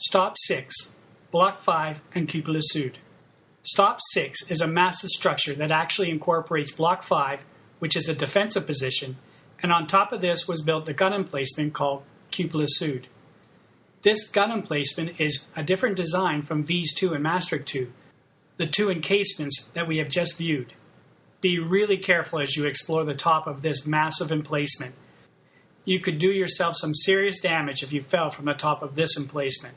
Stop 6, Bloc 5, and Cupola Sud. Stop 6 is a massive structure that actually incorporates Bloc 5, which is a defensive position, and on top of this was built the gun emplacement called Cupola Sud. This gun emplacement is a different design from V's 2 and Maastricht 2, the two encasements that we have just viewed. Be really careful as you explore the top of this massive emplacement. You could do yourself some serious damage if you fell from the top of this emplacement.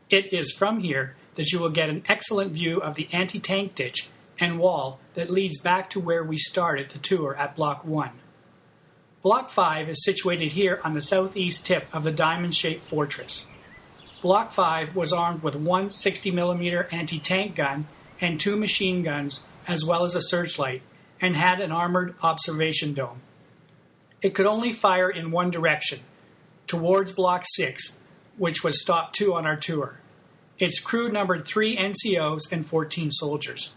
It is from here that you will get an excellent view of the anti-tank ditch and wall that leads back to where we started the tour at Bloc 1. Bloc 5 is situated here on the southeast tip of the diamond-shaped fortress. Bloc 5 was armed with one 60mm anti-tank gun and two machine guns as well as a searchlight, and had an armored observation dome. It could only fire in one direction, towards Bloc 6, which was stop 2 on our tour. Its crew numbered 3 NCOs and 14 soldiers.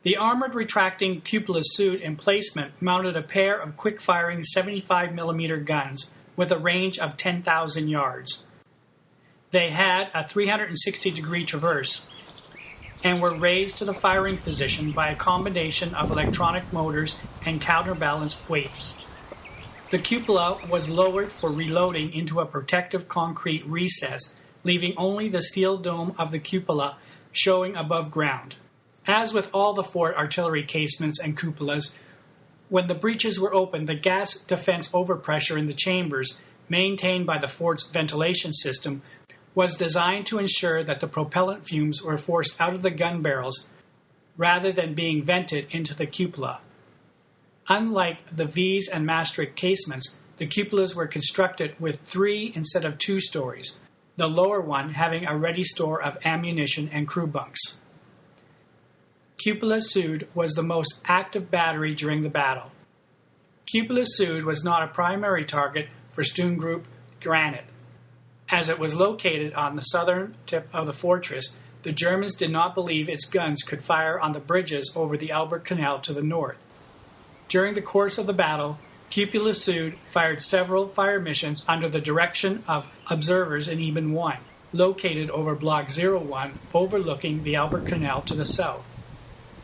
The armored retracting Cupola Sud emplacement mounted a pair of quick-firing 75mm guns with a range of 10,000 yards. They had a 360-degree traverse and were raised to the firing position by a combination of electronic motors and counterbalanced weights. The cupola was lowered for reloading into a protective concrete recess, leaving only the steel dome of the cupola showing above ground. As with all the fort artillery casements and cupolas, when the breaches were opened, the gas defense overpressure in the chambers, maintained by the fort's ventilation system, was designed to ensure that the propellant fumes were forced out of the gun barrels rather than being vented into the cupola. Unlike the V's and Maastricht casements, the cupolas were constructed with 3 instead of 2 stories, the lower one having a ready store of ammunition and crew bunks. Cupola Sud was the most active battery during the battle. Cupola Sud was not a primary target for Sturmgruppe Granit. As it was located on the southern tip of the fortress, the Germans did not believe its guns could fire on the bridges over the Albert Canal to the north. During the course of the battle, Cupola Sud fired several fire missions under the direction of observers in Eben 1, located over Bloc 01, overlooking the Albert Canal to the south.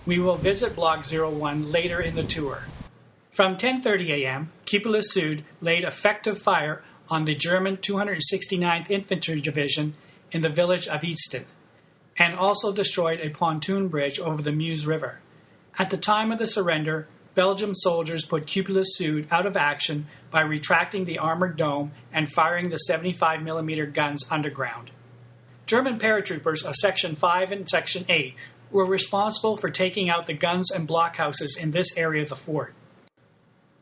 We will visit Bloc 01 later in the tour. From 10:30 a.m., Cupola Sud laid effective fire on the German 269th Infantry Division in the village of Easton, and also destroyed a pontoon bridge over the Meuse River. At the time of the surrender, Belgium soldiers put Cupola Sud out of action by retracting the armored dome and firing the 75mm guns underground. German paratroopers of Section 5 and Section 8 were responsible for taking out the guns and blockhouses in this area of the fort.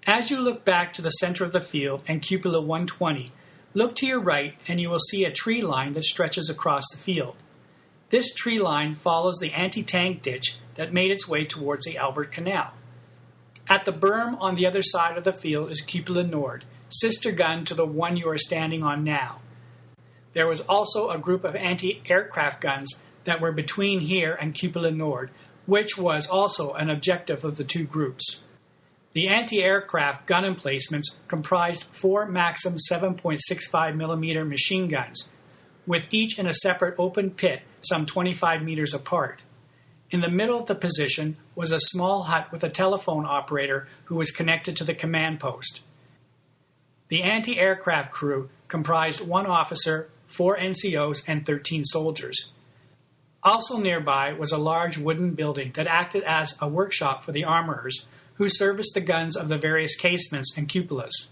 As you look back to the center of the field and Cupola 120, look to your right and you will see a tree line that stretches across the field. This tree line follows the anti-tank ditch that made its way towards the Albert Canal. At the berm on the other side of the field is Cupola Nord, sister gun to the one you are standing on now. There was also a group of anti-aircraft guns that were between here and Cupola Nord, which was also an objective of the two groups. The anti-aircraft gun emplacements comprised 4 Maxim 7.65mm machine guns, with each in a separate open pit some 25 meters apart. In the middle of the position was a small hut with a telephone operator who was connected to the command post. The anti-aircraft crew comprised 1 officer, 4 NCOs, and 13 soldiers. Also nearby was a large wooden building that acted as a workshop for the armorers, who serviced the guns of the various casements and cupolas.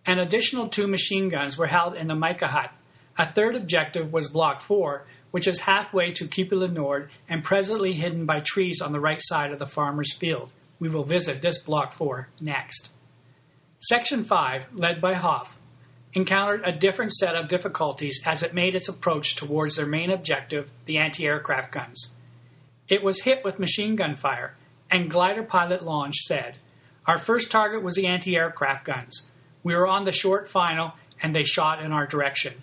An additional 2 machine guns were held in the mica hut. A third objective was Bloc 4, which is halfway to Cupola Nord and presently hidden by trees on the right side of the farmer's field. We will visit this Bloc 4 next. Section 5, led by Hoff, encountered a different set of difficulties as it made its approach towards their main objective, the anti-aircraft guns. It was hit with machine gun fire, and glider pilot Lange said, "Our first target was the anti-aircraft guns. We were on the short final, and they shot in our direction.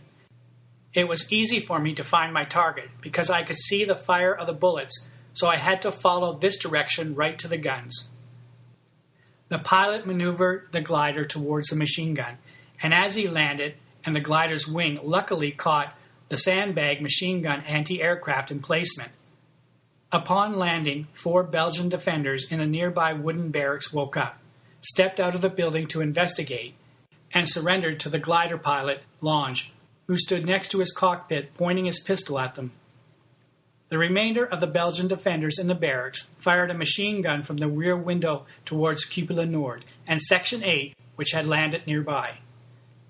It was easy for me to find my target because I could see the fire of the bullets, so I had to follow this direction right to the guns." The pilot maneuvered the glider towards the machine gun, and as he landed, and the glider's wing luckily caught the sandbag machine gun anti-aircraft emplacement. Upon landing, 4 Belgian defenders in a nearby wooden barracks woke up, stepped out of the building to investigate, and surrendered to the glider pilot, Lange, who stood next to his cockpit pointing his pistol at them. The remainder of the Belgian defenders in the barracks fired a machine gun from the rear window towards Cupola Nord and Section 8, which had landed nearby.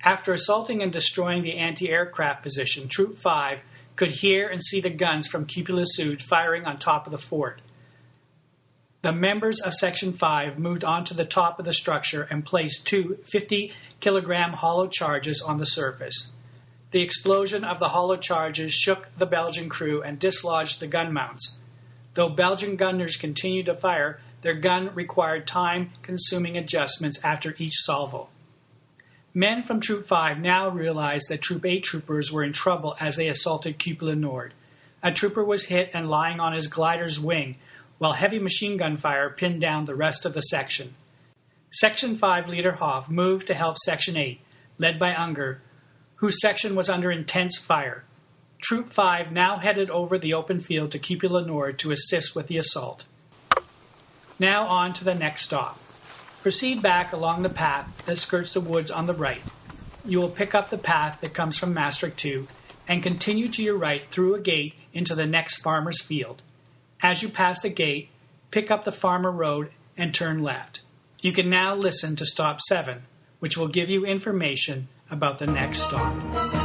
After assaulting and destroying the anti-aircraft position, Troop 5 could hear and see the guns from Cupola Sud firing on top of the fort. The members of Section 5 moved onto the top of the structure and placed 2 50-kilogram hollow charges on the surface. The explosion of the hollow charges shook the Belgian crew and dislodged the gun mounts. Though Belgian gunners continued to fire, their gun required time-consuming adjustments after each salvo. Men from Troop 5 now realized that Troop 8 troopers were in trouble as they assaulted Cupola Nord. A trooper was hit and lying on his glider's wing, while heavy machine gun fire pinned down the rest of the section. Section 5 leader Hoff moved to help Section 8, led by Unger, whose section was under intense fire. Troop 5 now headed over the open field to Cupola Nord to assist with the assault. Now on to the next stop. Proceed back along the path that skirts the woods on the right. You will pick up the path that comes from Maastricht 2 and continue to your right through a gate into the next farmer's field. As you pass the gate, pick up the farmer road and turn left. You can now listen to Stop 7, which will give you information about the next stop.